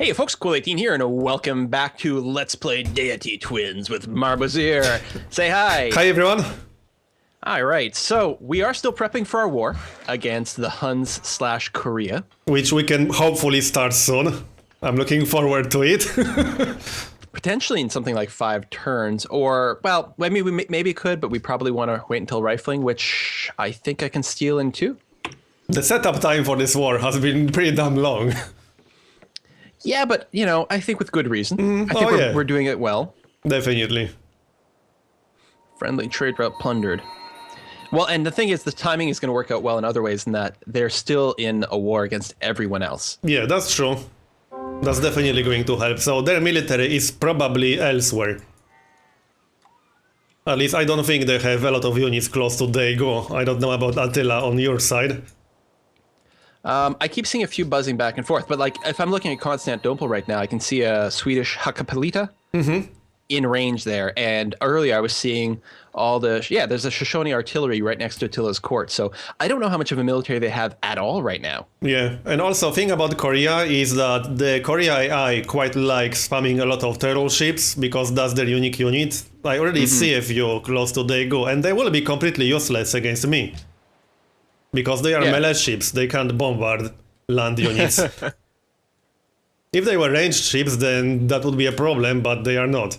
Hey folks, Quill18 here, and welcome back to Let's Play Deity Twins with Marbozir. Say hi. Hi everyone. Alright, so we are still prepping for our war against the Huns/Korea. Which we can hopefully start soon. I'm looking forward to it. Potentially in something like 5 turns, or, well, I mean, we maybe could, but we probably want to wait until rifling, which I think I can steal in 2. The setup time for this war has been pretty damn long. Yeah, but, you know, I think with good reason. I think we're doing it well. Definitely. Friendly trade route plundered. Well, and the thing is, the timing is going to work out well in other ways in that they're still in a war against everyone else. Yeah, that's true. That's definitely going to help. So their military is probably elsewhere. At least I don't think they have a lot of units close to Daegu. I don't know about Attila on your side. I keep seeing a few buzzing back and forth, but like if I'm looking at Constantinople right now, I can see a Swedish Hakkapeliitta in range there. And earlier I was seeing all the, there's a Shoshone artillery right next to Attila's court. So I don't know how much of a military they have at all right now. Yeah, and also thing about Korea is that the Korea AI quite likes spamming a lot of turtle ships because that's their unique unit. I already see a few close to Daegu, and they will be completely useless against me. Because they are melee ships, they can't bombard land units. If they were ranged ships, then that would be a problem, but they are not.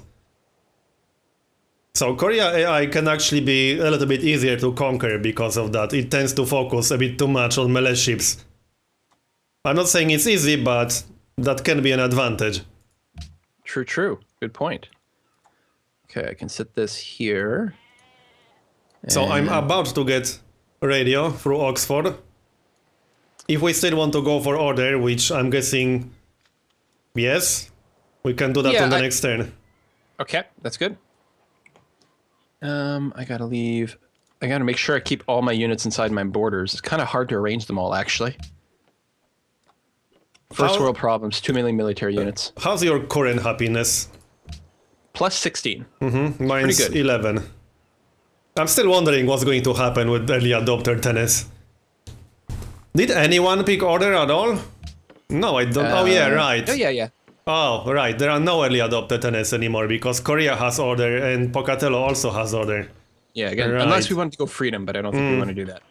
So Korea AI can actually be a little bit easier to conquer because of that. It tends to focus a bit too much on melee ships. I'm not saying it's easy, but that can be an advantage. True, true. Good point. Okay, I can set this here. So I'm about to get radio through Oxford. If we still want to go for order, which I'm guessing, yes, we can do that on the next turn. Okay, that's good. I gotta leave. I gotta make sure I keep all my units inside my borders. It's kind of hard to arrange them all, actually. First world problems, 2 million military units. How's your current happiness? Plus 16. Mine's 11. I'm still wondering what's going to happen with early adopter tennis. Did anyone pick order at all? No, I don't. Oh yeah, right. Oh yeah. Oh, right. There are no early adopter tennis anymore because Korea has order and Pocatello also has order. Yeah, again, unless we want to go freedom, but I don't think we want to do that.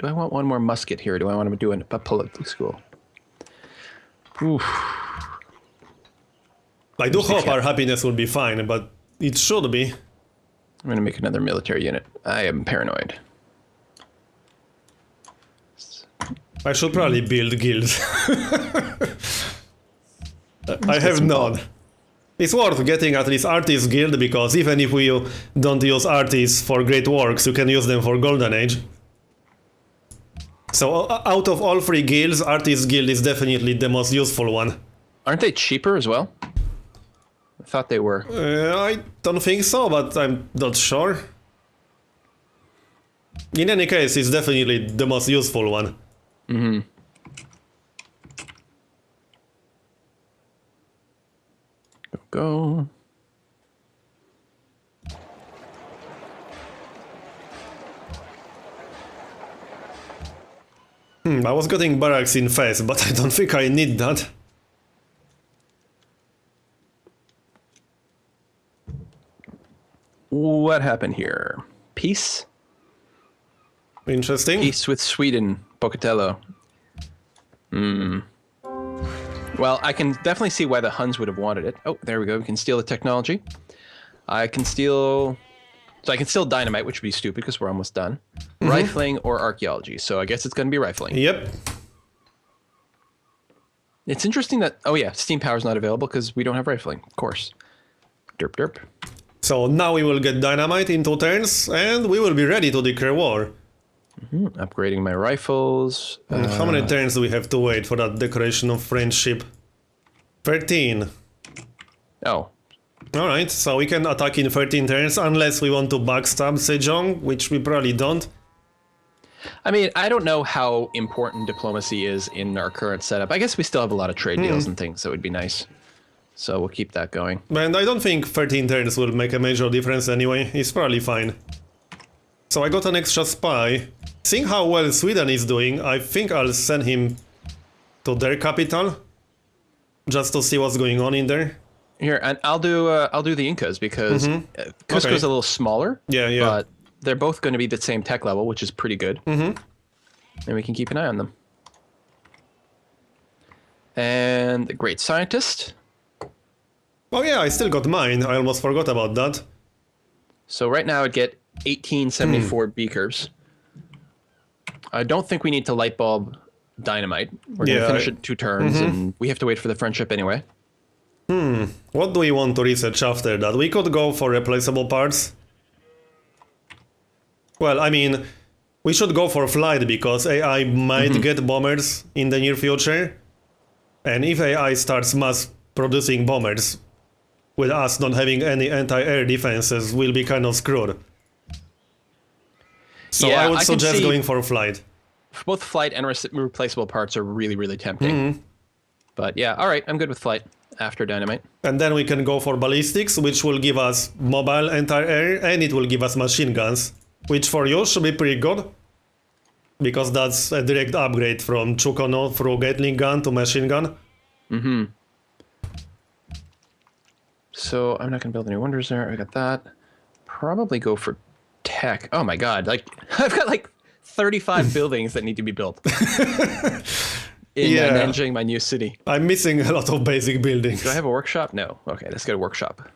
Do I want one more musket here? Or do I want to do a political school? Oof. I do hope our happiness will be fine, but it should be. I'm going to make another military unit. I am paranoid. I should probably build guilds. I have none. It's worth getting at least Artist Guild, because even if we don't use artists for great works, you can use them for Golden Age. So out of all 3 guilds, Artist Guild is definitely the most useful one. Aren't they cheaper as well? I thought they were. I don't think so, but I'm not sure. In any case, it's definitely the most useful one. Go. I was getting barracks in Fez, but I don't think I need that. What happened here? Peace? Interesting. Peace with Sweden, Pocatello. Well, I can definitely see why the Huns would have wanted it. Oh, there we go. We can steal the technology. I can steal... So I can steal dynamite, which would be stupid because we're almost done. Rifling or archaeology. So I guess it's going to be rifling. Yep. It's interesting that... Oh yeah, steam power is not available because we don't have rifling. Of course. Derp derp. So now we will get dynamite in 2 turns, and we will be ready to declare war. Upgrading my rifles. How many turns do we have to wait for that declaration of friendship? 13. Oh. Alright, so we can attack in 13 turns, unless we want to backstab Sejong, which we probably don't. I mean, I don't know how important diplomacy is in our current setup. I guess we still have a lot of trade deals and things that would be nice. So we'll keep that going. And I don't think 13 turns will make a major difference anyway. It's probably fine. So I got an extra spy. seeing how well Sweden is doing, I think I'll send him to their capital just to see what's going on in there. Here, and I'll do the Incas because Cusco's Okay. a little smaller. Yeah. But they're both going to be the same tech level, which is pretty good. And we can keep an eye on them. And the Great Scientist. Oh yeah, I still got mine. I almost forgot about that. So right now I'd get 1874 beakers. I don't think we need to light bulb dynamite. We're going to finish it in 2 turns, and we have to wait for the friendship anyway. What do we want to research after that? We could go for replaceable parts. Well, I mean, we should go for flight because AI might get bombers in the near future. And if AI starts mass producing bombers, with us not having any anti-air defenses, we'll be kind of screwed. So Yeah, I would I can suggest see- going for flight. Both flight and replaceable parts are really, really tempting. But yeah, all right, I'm good with flight after dynamite. And then we can go for ballistics, which will give us mobile anti-air, and it will give us machine guns, which for you should be pretty good. Because that's a direct upgrade from Chukono through Gatling gun to machine gun. So I'm not going to build any wonders there. I got that. Probably go for tech. Oh my god, like I've got like 35 buildings that need to be built in Nanjing, my new city. I'm missing a lot of basic buildings. Do I have a workshop? No. Okay, let's get a workshop.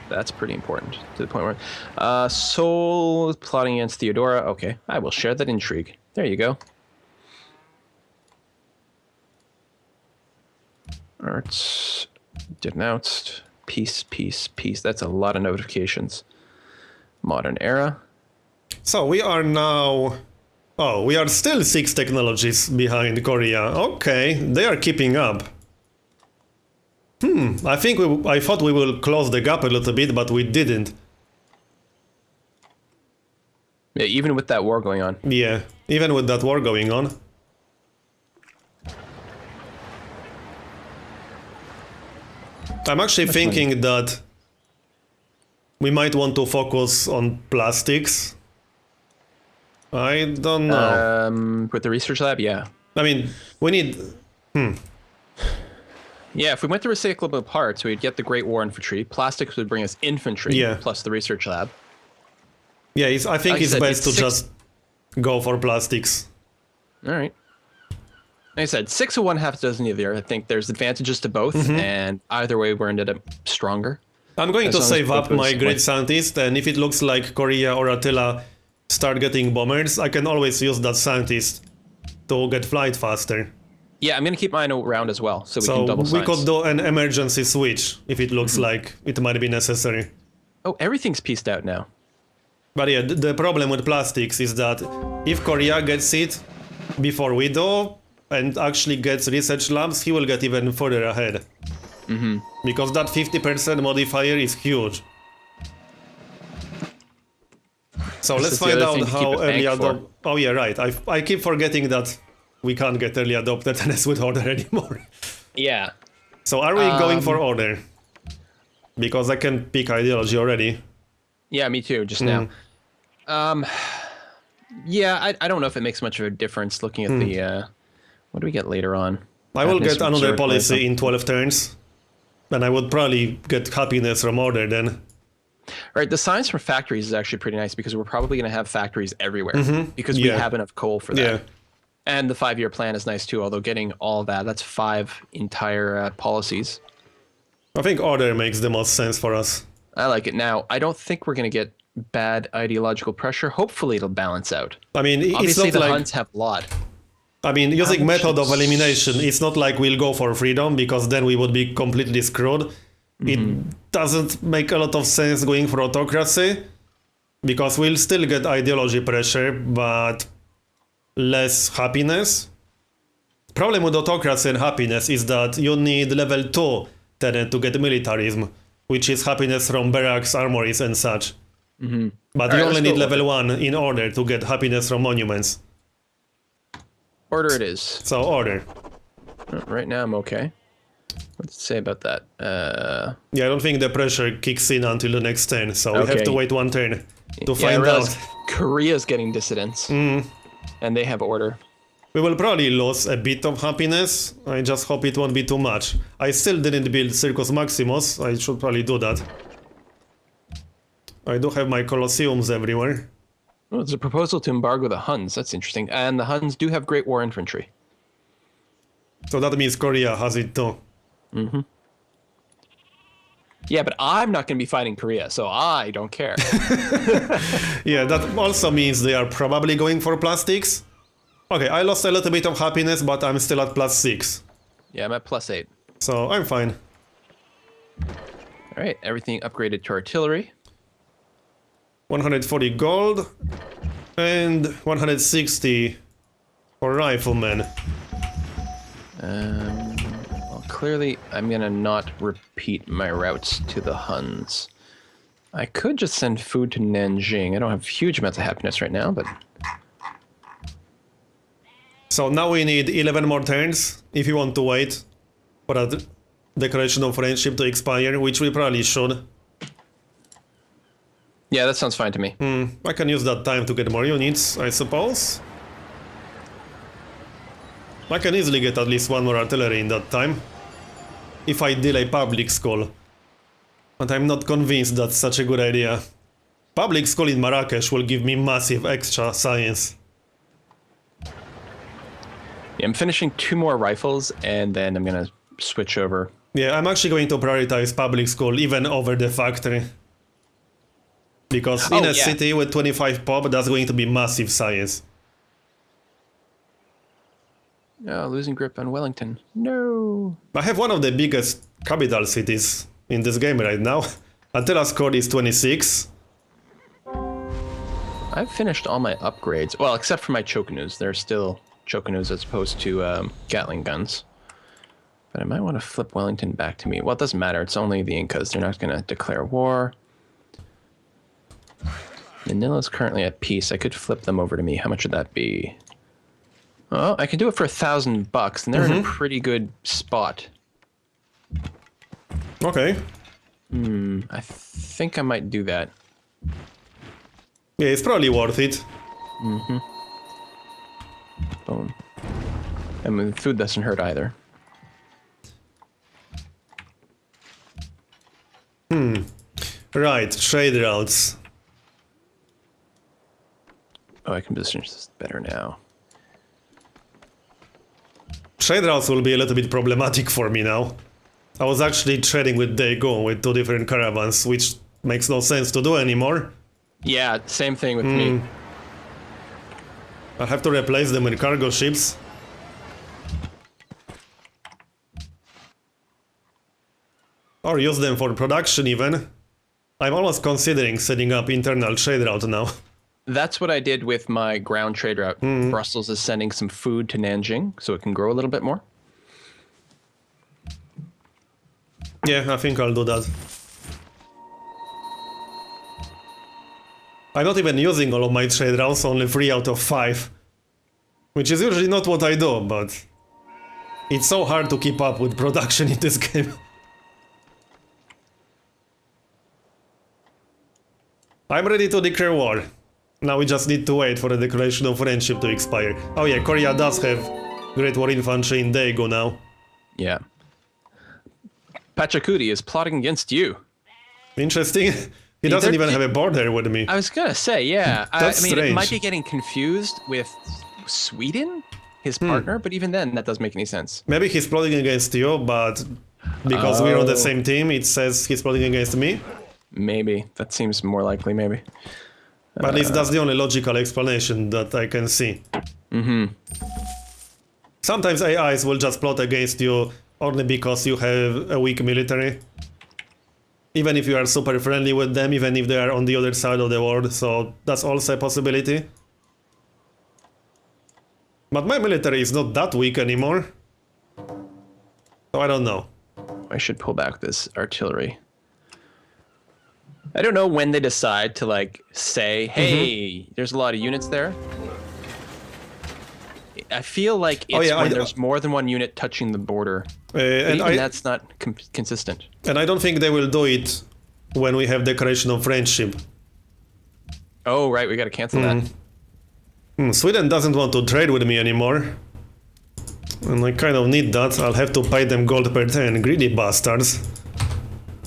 That's pretty important to the point where Seoul plotting against Theodora. Okay, I will share that intrigue. There you go. Arts denounced. Peace, peace, peace. That's a lot of notifications. Modern era. So we are now... Oh, we are still 6 technologies behind Korea. Okay, they are keeping up. I thought we will close the gap a little bit, but we didn't. Yeah, even with that war going on. Yeah, even with that war going on. I'm actually thinking that we might want to focus on plastics. I don't know. With the research lab, yeah. I mean, we need... Yeah, if we went to recyclable parts, we'd get the Great War Infantry. Plastics would bring us infantry, plus the research lab. Yeah, I think Like it's I said, best to it's just go for plastics. All right. Like I said, 6 of one, half dozen of the other. I think there's advantages to both, and either way, we're ended up stronger. I'm going As to long as save both up goes my well. Great Scientist, and if it looks like Korea or Attila start getting bombers, I can always use that Scientist to get flight faster. Yeah, I'm going to keep mine around as well, so we can So double we science. could do an emergency switch if it looks like it might be necessary. Oh, everything's pieced out now. But yeah, the problem with plastics is that if Korea gets it before we do, and actually gets research labs, he will get even further ahead. Because that 50% modifier is huge. So let's is the find other out thing to keep how it early banked for. adopt. Oh yeah, right. I keep forgetting that we can't get early adopted NS with order anymore. Yeah. So are we going for order? Because I can pick ideology already. Yeah, me too, just now. Yeah, I don't know if it makes much of a difference looking at the... what do we get later on? I will Happiness get from another Zurich, policy in 12 turns. And I would probably get happiness from order then. All right, the science from factories is actually pretty nice because we're probably going to have factories everywhere because we Yeah. have enough coal for that. Yeah. And the 5-year plan is nice too, although getting all that, that's 5 entire policies. I think order makes the most sense for us. I like it. Now, I don't think we're going to get bad ideological pressure. Hopefully it'll balance out. I mean, it's Obviously, not the like... Huns have a lot. I mean, using much method of is- elimination, it's not like we'll go for freedom, because then we would be completely screwed. It doesn't make a lot of sense going for autocracy, because we'll still get ideology pressure, but less happiness. Problem with autocracy and happiness is that you need level 2 tenant to get militarism, which is happiness from barracks, armories, and such. But you right, only let's need go. level 1 in order to get happiness from monuments. Order it is. So order. Right now I'm okay. What does it say about that? Yeah, I don't think the pressure kicks in until the next turn, so we have Okay. to wait one turn to I find realize out. Korea's getting dissidents, and they have order. We will probably lose a bit of happiness. I just hope it won't be too much. I still didn't build Circus Maximus. I should probably do that. I do have my Colosseums everywhere. Oh, there's a proposal to embargo the Huns. That's interesting. And the Huns do have great war infantry. So that means Korea has it too. Yeah, but I'm not going to be fighting Korea, so I don't care. Yeah, that also means they are probably going for plastics. Okay, I lost a little bit of happiness, but I'm still at +6. Yeah, I'm at +8. So I'm fine. All right, everything upgraded to artillery. 140 gold and 160 for riflemen. Well, clearly, I'm going to not repeat my routes to the Huns. I could just send food to Nanjing. I don't have huge amounts of happiness right now, but... So now we need 11 more turns if you want to wait for that Declaration of Friendship to expire, which we probably should. Yeah, that sounds fine to me. I can use that time to get more units, I suppose. I can easily get at least one more artillery in that time, if I delay public school. But I'm not convinced that's such a good idea. Public school in Marrakesh will give me massive extra science. Yeah, I'm finishing 2 more rifles, and then I'm going to switch over. Yeah, I'm actually going to prioritize public school even over the factory. Because in a city with 25 pop, that's going to be massive science. Oh, losing grip on Wellington. No. I have one of the biggest capital cities in this game right now. Attila score is 26. I've finished all my upgrades. Well, except for my Chokanus. They're still Chokanus as opposed to Gatling guns. But I might want to flip Wellington back to me. Well, it doesn't matter. It's only the Incas. They're not going to declare war. Manila's currently at peace. I could flip them over to me. How much would that be? Oh, I can do it for $1,000, and they're in a pretty good spot. Okay. I think I might do that. Yeah, it's probably worth it. Boom. I mean, food doesn't hurt either. Right, trade routes. Oh, I can position this better now. Trade routes will be a little bit problematic for me now. I was actually trading with Daegu with 2 different caravans, which makes no sense to do anymore. Yeah, same thing with me. I'll have to replace them with cargo ships. Or use them for production even. I'm almost considering setting up internal trade route now. That's what I did with my ground trade route. Brussels is sending some food to Nanjing so it can grow a little bit more. Yeah, I think I'll do that. I'm not even using all of my trade routes, only 3 out of 5. Which is usually not what I do, but it's so hard to keep up with production in this game. I'm ready to declare war. Now we just need to wait for the Declaration of Friendship to expire. Oh yeah, Korea does have Great War Infantry in Daegu now. Yeah. Pachacudi is plotting against you. Interesting. He doesn't even have a border with me. I was gonna say, yeah. That's I mean, it strange. might be getting confused with Sweden, his partner, but even then, that doesn't make any sense. Maybe he's plotting against you, but because we're on the same team, it says he's plotting against me. Maybe. That seems more likely, maybe. But at least that's the only logical explanation that I can see. Sometimes AIs will just plot against you only because you have a weak military. Even if you are super friendly with them, even if they are on the other side of the world, so that's also a possibility. But my military is not that weak anymore. So I don't know. I should pull back this artillery. I don't know when they decide to, like, say, hey, there's a lot of units there. I feel like it's yeah, when there's more than one unit touching the border. But and even that's not consistent. And I don't think they will do it when we have Declaration of Friendship. Oh, right, we got to cancel that. Sweden doesn't want to trade with me anymore. And I kind of need that. I'll have to pay them gold per turn, greedy bastards.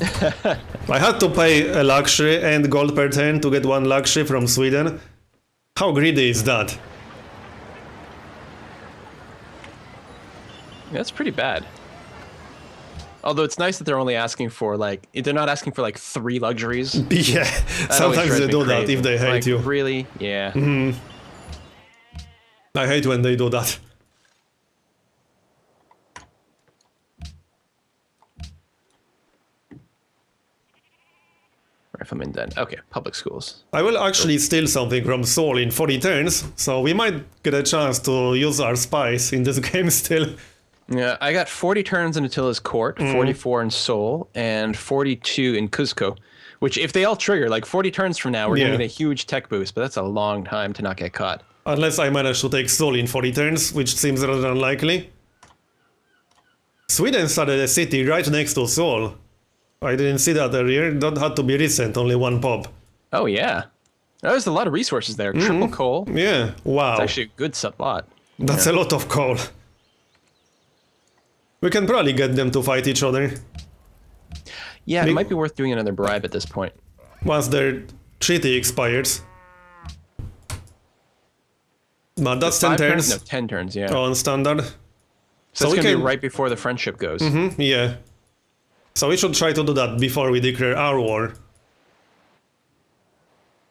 I had to pay a luxury and gold per turn to get one luxury from Sweden. How greedy is that? That's pretty bad. Although it's nice that they're only asking for like, they're not asking for like 3 luxuries. Yeah, sometimes they do that if they hate like, you. Really? Yeah. I hate when they do that. Rifleman then. Okay, public schools. I will actually steal something from Seoul in 40 turns, so we might get a chance to use our spies in this game still. Yeah, I got 40 turns in Attila's court, 44 in Seoul, and 42 in Cuzco. Which, if they all trigger, like 40 turns from now, we're going to get a huge tech boost, but that's a long time to not get caught. Unless I manage to take Seoul in 40 turns, which seems rather unlikely. Sweden started a city right next to Seoul. I didn't see that earlier. That had to be recent, only 1 pop. Oh, yeah. There's a lot of resources there. Triple coal. Yeah, wow. It's actually a good lot. That's a lot of coal. We can probably get them to fight each other. Yeah, it might be worth doing another bribe at this point. Once their treaty expires. But that's 10 turns. No, 10 turns, yeah. On standard. So it's going to be right before the friendship goes. Yeah. So we should try to do that before we declare our war.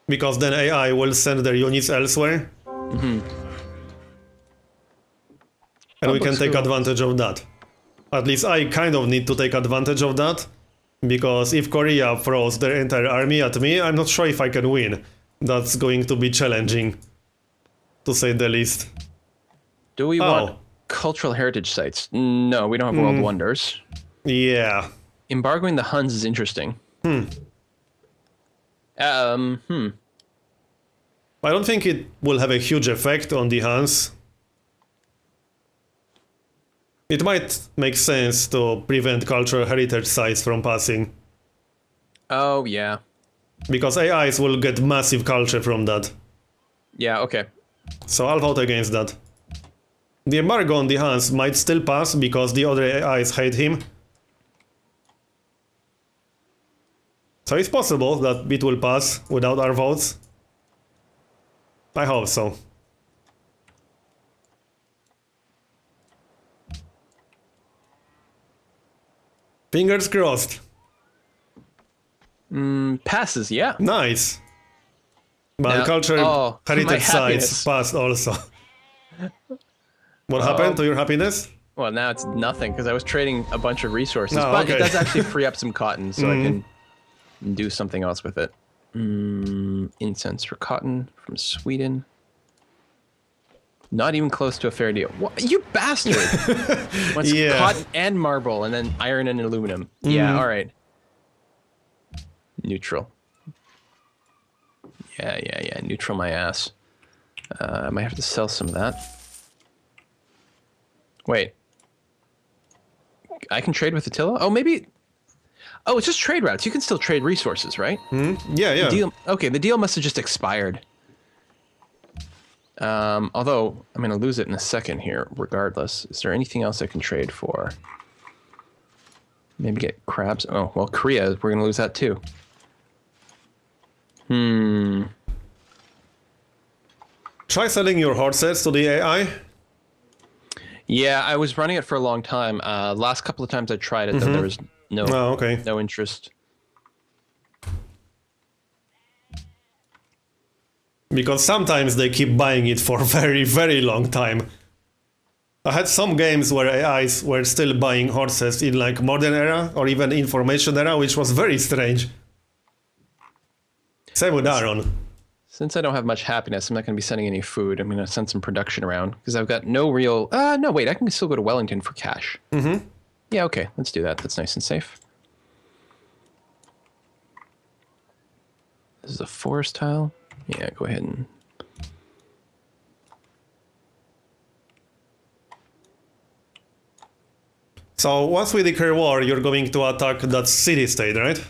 Because then AI will send their units elsewhere. And we can take advantage of that. At least I kind of need to take advantage of that. Because if Korea throws their entire army at me, I'm not sure if I can win. That's going to be challenging, to say the least. Do we want cultural heritage sites? No, we don't have world wonders. Yeah. Embargoing the Huns is interesting. I don't think it will have a huge effect on the Huns. It might make sense to prevent cultural heritage sites from passing. Oh, yeah. Because AIs will get massive culture from that. Yeah, okay. So I'll vote against that. The embargo on the Huns might still pass because the other AIs hate him. So it's possible that it will pass without our votes. I hope so. Fingers crossed. Passes, yeah. Nice. But Now, culture heritage sites passed also. What happened to your happiness? Well, now it's nothing because I was trading a bunch of resources, Oh, but okay. it does actually free up some cotton, so I can do something else with it. Incense for cotton from Sweden. Not even close to a fair deal. What? You bastard! Wants cotton and marble, and then iron and aluminum. Yeah, all right. Neutral. Yeah. Neutral my ass. I might have to sell some of that. Wait. I can trade with Attila? Oh, maybe... Oh, it's just trade routes. You can still trade resources, right? Yeah. The deal must have just expired. Although, I'm going to lose it in a second here, regardless. Is there anything else I can trade for? Maybe get crabs. Oh, well, Korea, we're going to lose that too. Try selling your horses to the AI. Yeah, I was running it for a long time. Last couple of times I tried it, though, there was no interest. Because sometimes they keep buying it for a very, very long time. I had some games where AIs were still buying horses in like modern era or even information era, which was very strange. Same with Aaron. Since I don't have much happiness, I'm not going to be sending any food. I'm going to send some production around because I've got no real... no, wait, I can still go to Wellington for cash. Yeah, okay, let's do that. That's nice and safe. This is a forest tile. Yeah, go ahead and... So once we declare war, you're going to attack that city-state, right?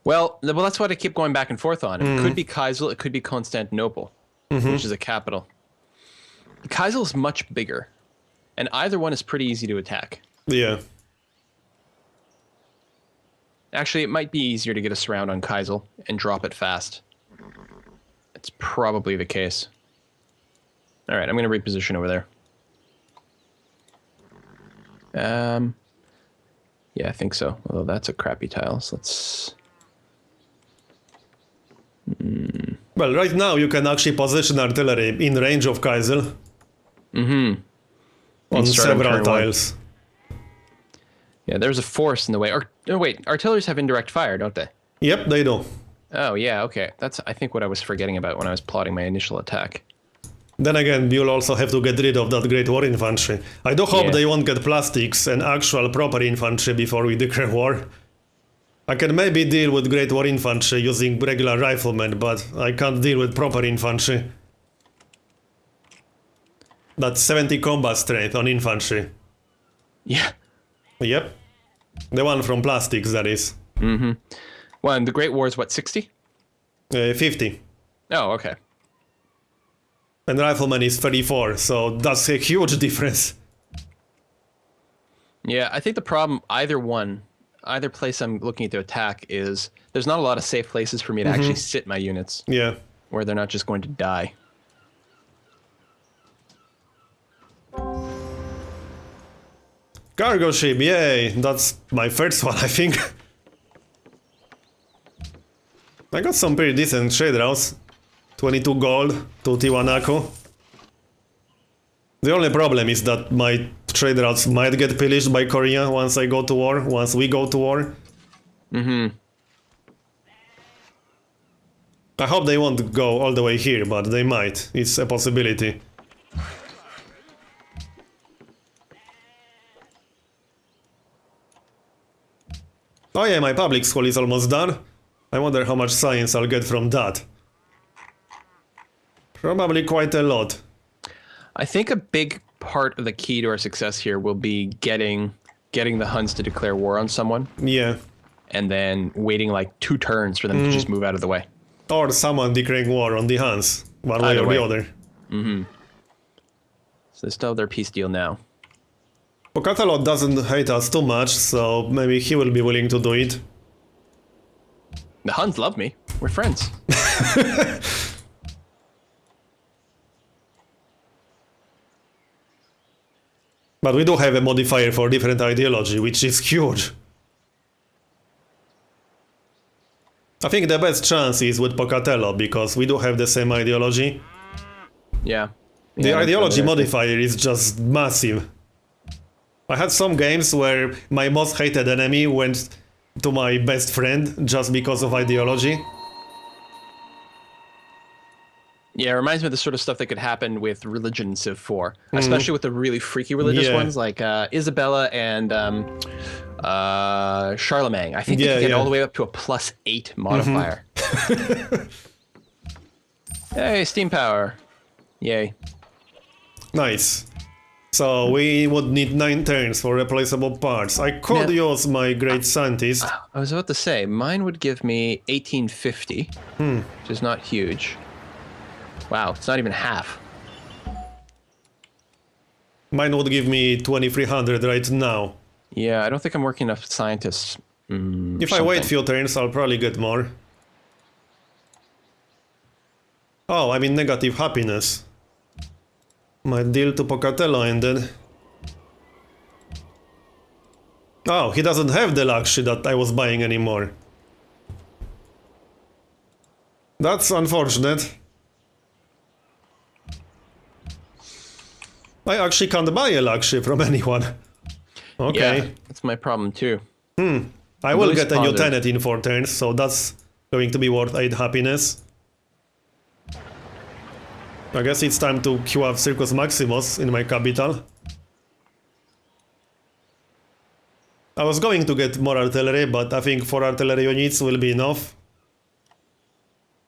Well, that's what I keep going back and forth on. It could be Kaisel, it could be Constantinople, which is a capital. Kaisel is much bigger, and either one is pretty easy to attack. Yeah. Actually, it might be easier to get a surround on Kaisel and drop it fast. It's probably the case. All right, I'm going to reposition over there. Yeah, I think so. Although that's a crappy tile, so let's... Well, right now you can actually position artillery in range of Kaisel. On several tiles. Yeah, there's a force in the way. No, wait, artilleries have indirect fire, don't they? Yep, they do. Oh, yeah, okay. That's, I think, what I was forgetting about when I was plotting my initial attack. Then again, you'll also have to get rid of that Great War infantry. I do hope Yeah. they won't get plastics and actual proper infantry before we declare war. I can maybe deal with Great War infantry using regular riflemen, but I can't deal with proper infantry. That's 70 combat strength on infantry. Yeah. Yep. The one from plastics, that is. Well, and the Great War is what, 60? 50. Oh, okay. And rifleman is 34, so that's a huge difference. Yeah, I think the problem, either place I'm looking to attack is there's not a lot of safe places for me to actually sit my units Yeah. where they're not just going to die. Cargo ship, yay! That's my first one, I think. I got some pretty decent trade routes. 22 gold to Tiwanaku. The only problem is that my trade routes might get pillaged by Korea once I go to war, once we go to war. I hope they won't go all the way here, but they might. It's a possibility. Oh yeah, my public school is almost done. I wonder how much science I'll get from that. Probably quite a lot. I think a big part of the key to our success here will be getting the Huns to declare war on someone. Yeah. And then waiting like 2 turns for them to just move out of the way. Or someone declaring war on the Huns, one way Either or way. the other. So they still have their peace deal now. Pocatello doesn't hate us too much, so maybe he will be willing to do it. The Huns love me. We're friends. But we do have a modifier for different ideology, which is huge. I think the best chance is with Pocatello, because we do have the same ideology. Yeah. The Yeah, ideology that's modifier is just massive. I had some games where my most hated enemy went to my best friend just because of ideology. Yeah, it reminds me of the sort of stuff that could happen with religion in Civ 4, especially with the really freaky religious Yeah. ones like Isabella and Charlemagne. I think they Yeah, can get yeah. all the way up to a +8 modifier. Hey, steam power. Yay. Nice. So we would need 9 turns for replaceable parts. I could Yeah. use my great scientist. I was about to say, mine would give me 1850, which is not huge. Wow, it's not even half. Mine would give me 2300 right now. Yeah, I don't think I'm working enough scientists. If I wait few turns, I'll probably get more. Oh, I'm in negative happiness. My deal to Pocatello ended. Oh, he doesn't have the luxury that I was buying anymore. That's unfortunate. I actually can't buy a luxury from anyone. Okay. Yeah, that's my problem too. I will Louis get a new Ponder. tenant in 4 turns, so that's going to be worth 8 happiness. I guess it's time to queue up Circus Maximus in my capital. I was going to get more artillery, but I think 4 artillery units will be enough.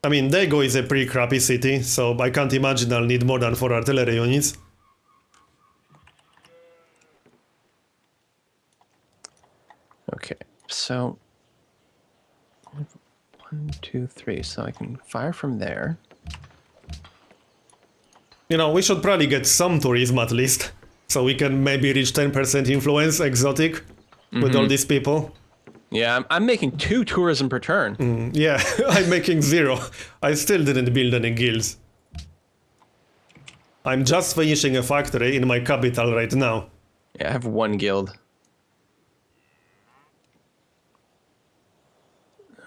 I mean, Dago is a pretty crappy city, so I can't imagine I'll need more than 4 artillery units. Okay, so 1, 2, 3. So I can fire from there. You know, we should probably get some tourism at least, so we can maybe reach 10% influence exotic with all these people. Yeah, I'm making 2 tourism per turn. Yeah, I'm making 0. I still didn't build any guilds. I'm just finishing a factory in my capital right now. Yeah, I have 1 guild.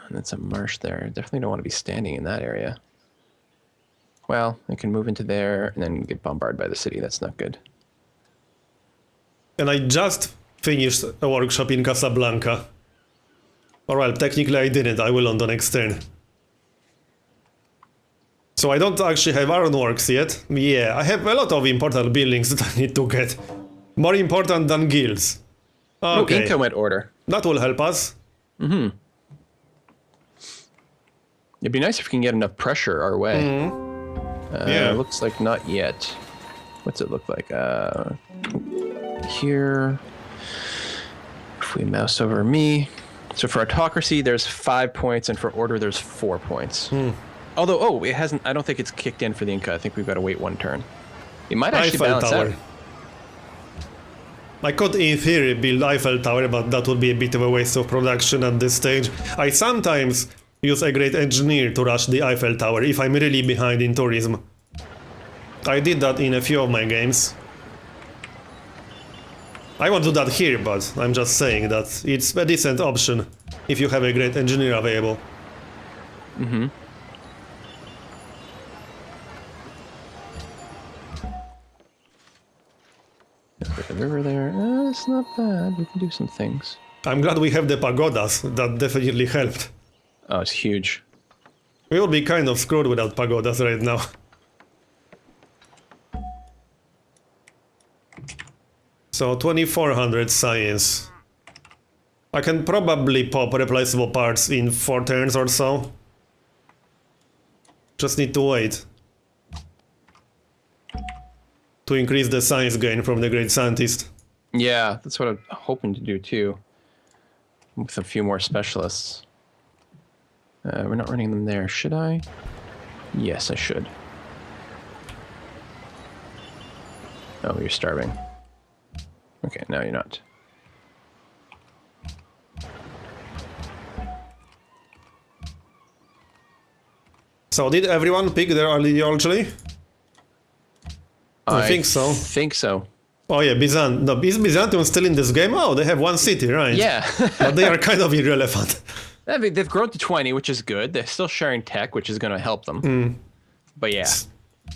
And it's a marsh there. Definitely don't want to be standing in that area. Well, I can move into there and then get bombarded by the city. That's not good. And I just finished a workshop in Casablanca. Or well, technically I didn't, I will on the next turn. So I don't actually have ironworks yet. Yeah, I have a lot of important buildings that I need to get. More important than guilds. Okay. Oh, Inca went order. That will help us. It'd be nice if we can get enough pressure our way. Yeah. Looks like not yet. What's it look like? Here. If we mouse over me. So for autocracy, there's 5 points, and for order, there's 4 points. Although, oh, it hasn't. I don't think it's kicked in for the Inca. I think we've got to wait 1 turn. It might actually Eiffel balance Tower. out. I could, in theory, build Eiffel Tower, but that would be a bit of a waste of production at this stage. I sometimes use a great engineer to rush the Eiffel Tower if I'm really behind in tourism. I did that in a few of my games. I won't do that here, but I'm just saying that it's a decent option if you have a great engineer available. There's the river there. It's not bad. We can do some things. I'm glad we have the pagodas. That definitely helped. Oh, it's huge. We will be kind of screwed without pagodas right now. So 2400 science. I can probably pop replaceable parts in 4 turns or so. Just need to wait. To increase the science gain from the great scientist. Yeah, that's what I'm hoping to do too. With a few more specialists. We're not running them there, should I? Yes, I should. Oh, you're starving. Okay, now you're not. So did everyone pick their ideology? I think so. Think so. Oh yeah, Byzantium. No, is Byzantium still in this game? Oh, they have 1 city, right? Yeah. But they are kind of irrelevant. I mean, they've grown to 20, which is good. They're still sharing tech, which is going to help them. But yeah,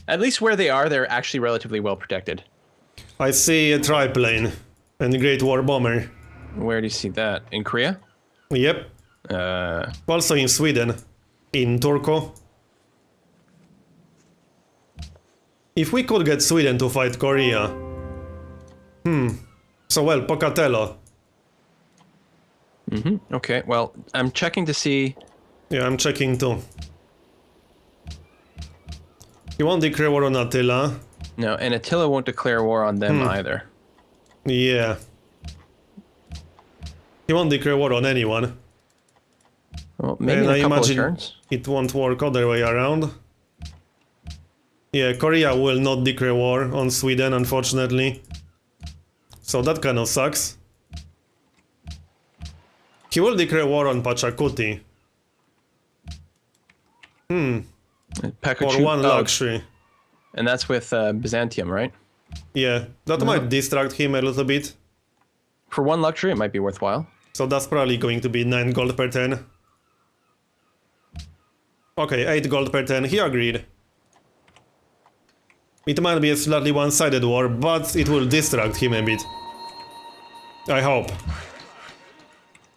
at least where they are, they're actually relatively well protected. I see a triplane and a Great War Bomber. Where do you see that? In Korea? Yep. Also in Sweden. In Turku. If we could get Sweden to fight Korea. So well, Pocatello. Okay, well, I'm checking to see. Yeah, I'm checking too. You won't declare war on Attila. No, and Attila won't declare war on them either. Yeah. He won't declare war on anyone. Well, maybe And in a I couple of imagine turns. it won't work other way around. Yeah, Korea will not declare war on Sweden, unfortunately. So that kind of sucks. He will declare war on Pachacuti. For 1 luxury. And that's with Byzantium, right? Yeah, that might distract him a little bit. For 1 luxury, it might be worthwhile. So that's probably going to be 9 gold per turn. Okay, 8 gold per turn, he agreed. It might be a slightly one-sided war, but it will distract him a bit. I hope.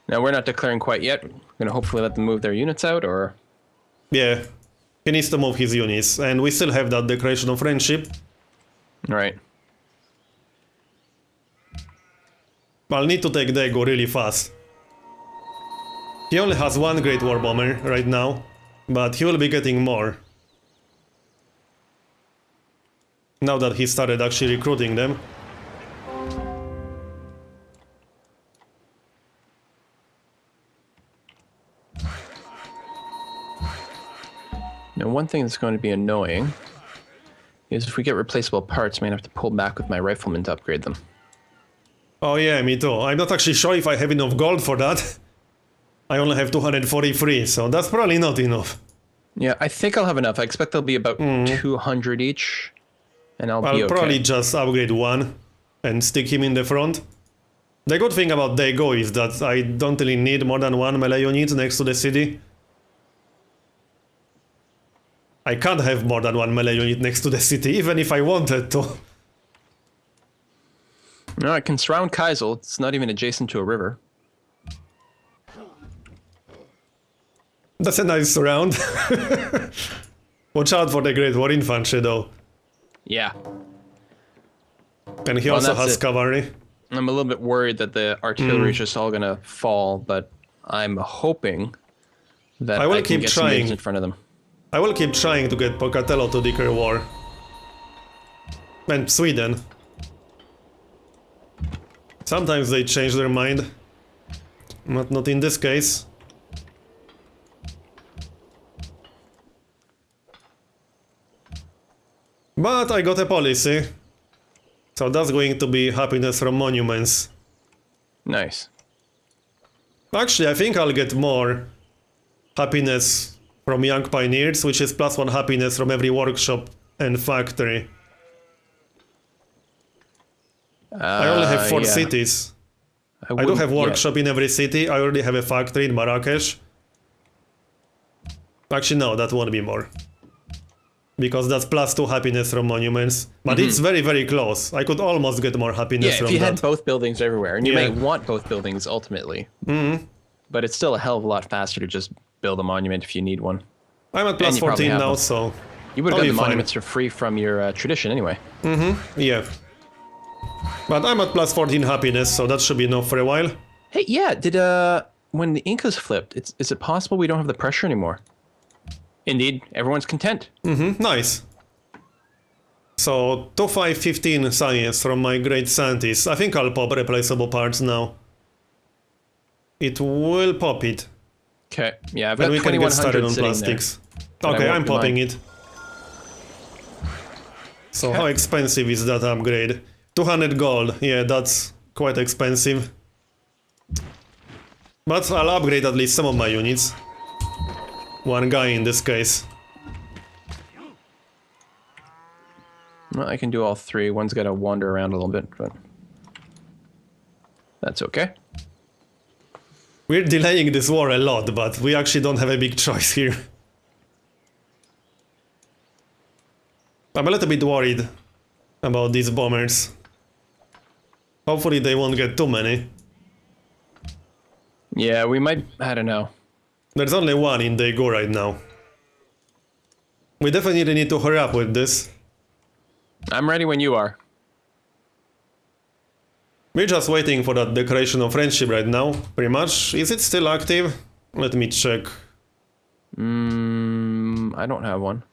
Now, we're not declaring quite yet. We're going to hopefully let them move their units out, or... Yeah, he needs to move his units, and we still have that declaration of friendship. Right. I'll need to take Daegu really fast. He only has 1 Great War Bomber right now, but he will be getting more. Now that he started actually recruiting them. And one thing that's going to be annoying is if we get replaceable parts, I may have to pull back with my rifleman to upgrade them. Oh yeah, me too. I'm not actually sure if I have enough gold for that. I only have 243, so that's probably not enough. Yeah, I think I'll have enough. I expect they'll be about 200 each, and I'll be okay. I'll probably just upgrade one and stick him in the front. The good thing about Dago is that I don't really need more than one melee unit next to the city. I can't have more than one melee unit next to the city, even if I wanted to. No, I can surround Kaisel. It's not even adjacent to a river. That's a nice surround. Watch out for the Great War Infantry, though. Yeah. And he also has cavalry. I'm a little bit worried that the artillery is just all gonna fall, but I'm hoping that I can get some units in front of them. I will keep trying to get Pocatello to declare war. And Sweden. Sometimes they change their mind. Not in this case. But I got a policy. So that's going to be happiness from monuments. Nice. Actually, I think I'll get more happiness from young pioneers, which is +1 happiness from every workshop and factory. I only have 4 cities. I do have workshop in every city. I already have a factory in Marrakesh. Actually, no, that won't be more. Because that's +2 happiness from monuments. But it's very, very close. I could almost get more happiness from that. Yeah, if you had both buildings everywhere. And you may want both buildings ultimately. But it's still a hell of a lot faster to just build a monument if you need one. I'm at +14 now, so... You would have gotten the monuments for free from your tradition anyway. Yeah. But I'm at +14 happiness, so that should be enough for a while. Hey, yeah, when the Incas flipped, is it possible we don't have the pressure anymore? Indeed, everyone's content. Nice. So, 2515 science from my great scientist. I think I'll pop replaceable parts now. It will pop it. Okay, yeah, I've got and we can get started on 2100 plastics. Okay, I'm popping it. So how expensive is that upgrade? 200 gold, yeah, that's quite expensive. But I'll upgrade at least some of my units. One guy in this case. Well, I can do all 3. One's got to wander around a little bit, but that's okay. We're delaying this war a lot, but we actually don't have a big choice here. I'm a little bit worried about these bombers. Hopefully they won't get too many. Yeah, we might... I don't know. There's only one in Daegu right now. We definitely need to hurry up with this. I'm ready when you are. We're just waiting for that declaration of friendship right now, pretty much. Is it still active? Let me check. I don't have one.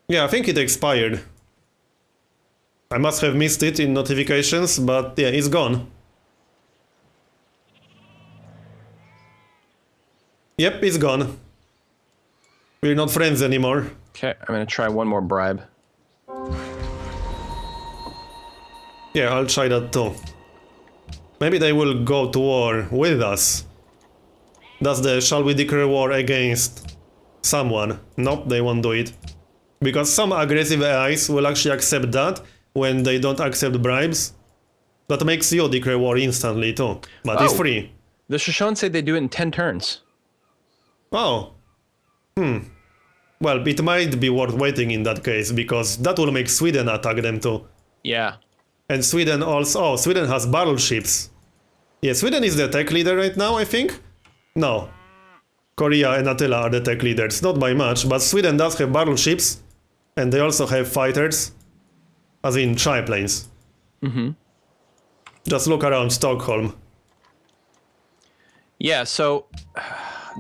Yeah, I think it expired. I must have missed it in notifications, but yeah, it's gone. Yep, it's gone. We're not friends anymore. Okay, I'm gonna try one more bribe. Yeah, I'll try that too. Maybe they will go to war with us. That's the shall we declare war against someone. Nope, they won't do it. Because some aggressive AIs will actually accept that when they don't accept bribes. That makes you declare war instantly too. But it's free. The Shoshone said they do it in 10 turns. Oh. Well, it might be worth waiting in that case, because that will make Sweden attack them too. Yeah. And Sweden also... Oh, Sweden has battleships. Yeah, Sweden is the tech leader right now, I think? No. Korea and Attila are the tech leaders, not by much, but Sweden does have battleships, and they also have fighters, as in triplanes. Just look around Stockholm. Yeah, so...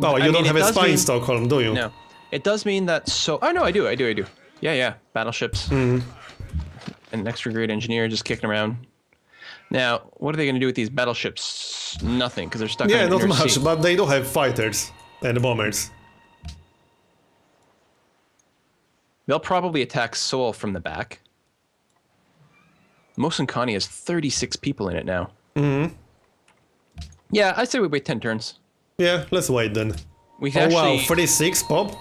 Oh, you don't have a spy in Stockholm, do you? No. It does mean that so... Oh, no, I do. Yeah. Battleships. An extra grade engineer just kicking around. Now, what are they going to do with these battleships? Nothing, because they're stuck on not much, but they do have fighters and bombers. They'll probably attack Seoul from the back. Mosunkani has 36 people in it now. Yeah, I say we wait 10 turns. Yeah, let's wait then. We Oh actually, wow, 36 pop?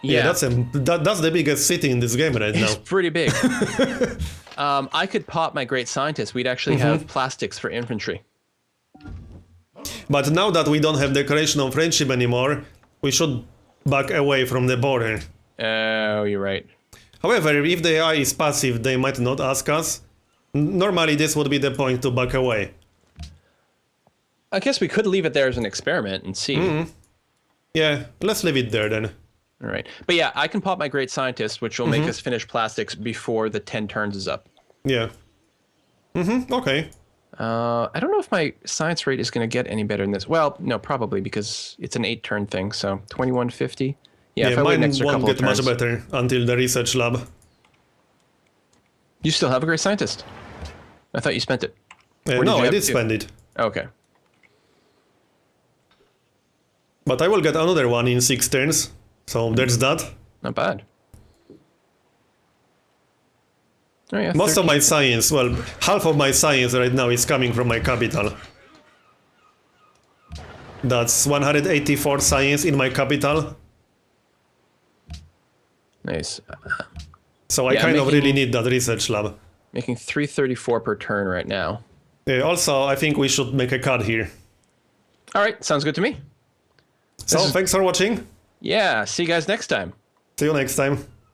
Yeah, that's the biggest city in this game right now. It's pretty big. I could pop my Great Scientist. We'd actually have plastics for infantry. But now that we don't have Declaration of Friendship anymore, we should back away from the border. Oh, you're right. However, if the AI is passive, they might not ask us. Normally, this would be the point to back away. I guess we could leave it there as an experiment and see. Yeah, let's leave it there then. All right. But yeah, I can pop my Great Scientist, which will make us finish plastics before the 10 turns is up. Yeah. Okay. I don't know if my science rate is going to get any better than this. Well, no, probably, because it's an 8-turn thing, so 2150. Yeah, if I wait an mine extra won't couple of get much turns. better until the research lab. You still have a Great Scientist? I thought you spent it. No, you I have did two? spend it. Okay. But I will get another one in 6 turns, so there's that. Not bad. Oh, yeah, Most 13. of my science, well, half of my science right now is coming from my capital. That's 184 science in my capital. Nice. So I Yeah, kind of making- really need that research lab. Making 334 per turn right now. Also, I think we should make a cut here. All right, sounds good to me. So, thanks for watching. Yeah, see you guys next time. See you next time.